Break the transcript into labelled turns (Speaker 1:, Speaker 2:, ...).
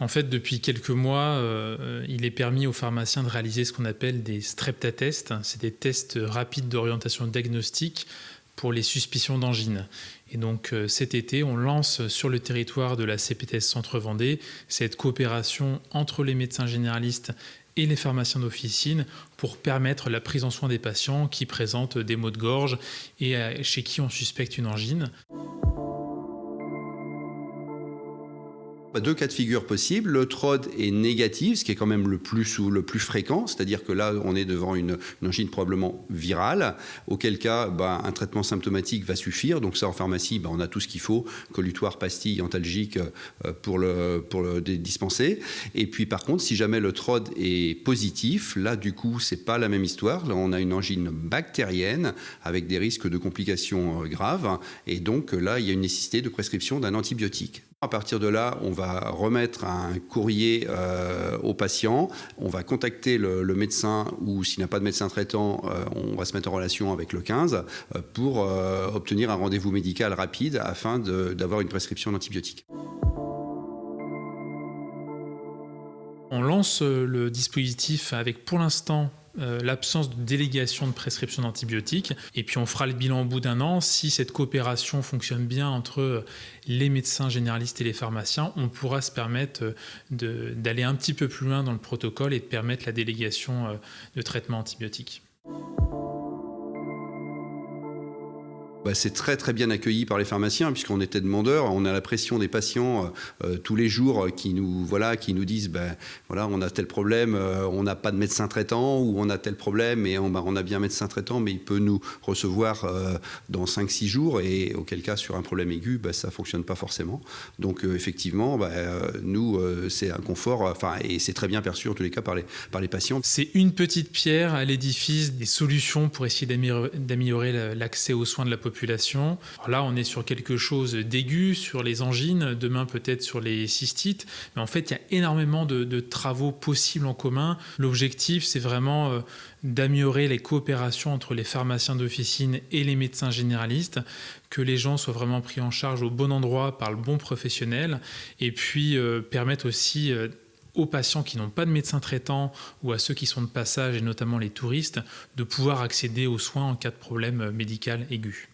Speaker 1: En fait, depuis quelques mois, il est permis aux pharmaciens de réaliser ce qu'on appelle des streptatests. C'est des tests rapides d'orientation diagnostique pour les suspicions d'angine. Et donc cet été, on lance sur le territoire de la CPTS Centre Vendée cette coopération entre les médecins généralistes et les pharmaciens d'officine pour permettre la prise en soin des patients qui présentent des maux de gorge et chez qui on suspecte une angine.
Speaker 2: Deux cas de figure possibles. Le TROD est négatif, ce qui est quand même le plus fréquent, c'est-à-dire que là, on est devant une angine probablement virale, auquel cas, un traitement symptomatique va suffire. Donc ça, en pharmacie, on a tout ce qu'il faut, collutoire, pastilles, antalgiques pour le dispenser. Et puis par contre, si jamais le TROD est positif, là, du coup, c'est pas la même histoire. Là, on a une angine bactérienne avec des risques de complications graves. Et donc là, il y a une nécessité de prescription d'un antibiotique. À partir de là, on va remettre un courrier au patient, on va contacter le médecin ou s'il n'y a pas de médecin traitant, on va se mettre en relation avec le 15 pour obtenir un rendez-vous médical rapide afin d'avoir une prescription d'antibiotiques.
Speaker 1: On lance le dispositif avec pour l'instant l'absence de délégation de prescription d'antibiotiques et puis on fera le bilan au bout d'un an. Si cette coopération fonctionne bien entre les médecins généralistes et les pharmaciens, on pourra se permettre d'aller un petit peu plus loin dans le protocole et de permettre la délégation de traitement antibiotique.
Speaker 2: C'est très très bien accueilli par les pharmaciens puisqu'on était demandeurs. On a la pression des patients tous les jours qui nous disent on a tel problème, on n'a pas de médecin traitant ou on a tel problème et on a bien un médecin traitant mais il peut nous recevoir dans 5-6 jours et auquel cas sur un problème aigu ça ne fonctionne pas forcément. Donc effectivement nous c'est un confort et c'est très bien perçu en tous les cas par les patients.
Speaker 1: C'est une petite pierre à l'édifice des solutions pour essayer d'améliorer l'accès aux soins de la population. Alors là, on est sur quelque chose d'aigu, sur les angines, demain peut-être sur les cystites, mais en fait, il y a énormément de travaux possibles en commun. L'objectif, c'est vraiment d'améliorer les coopérations entre les pharmaciens d'officine et les médecins généralistes, que les gens soient vraiment pris en charge au bon endroit par le bon professionnel, et puis permettre aussi aux patients qui n'ont pas de médecin traitant ou à ceux qui sont de passage, et notamment les touristes, de pouvoir accéder aux soins en cas de problème médical aigu.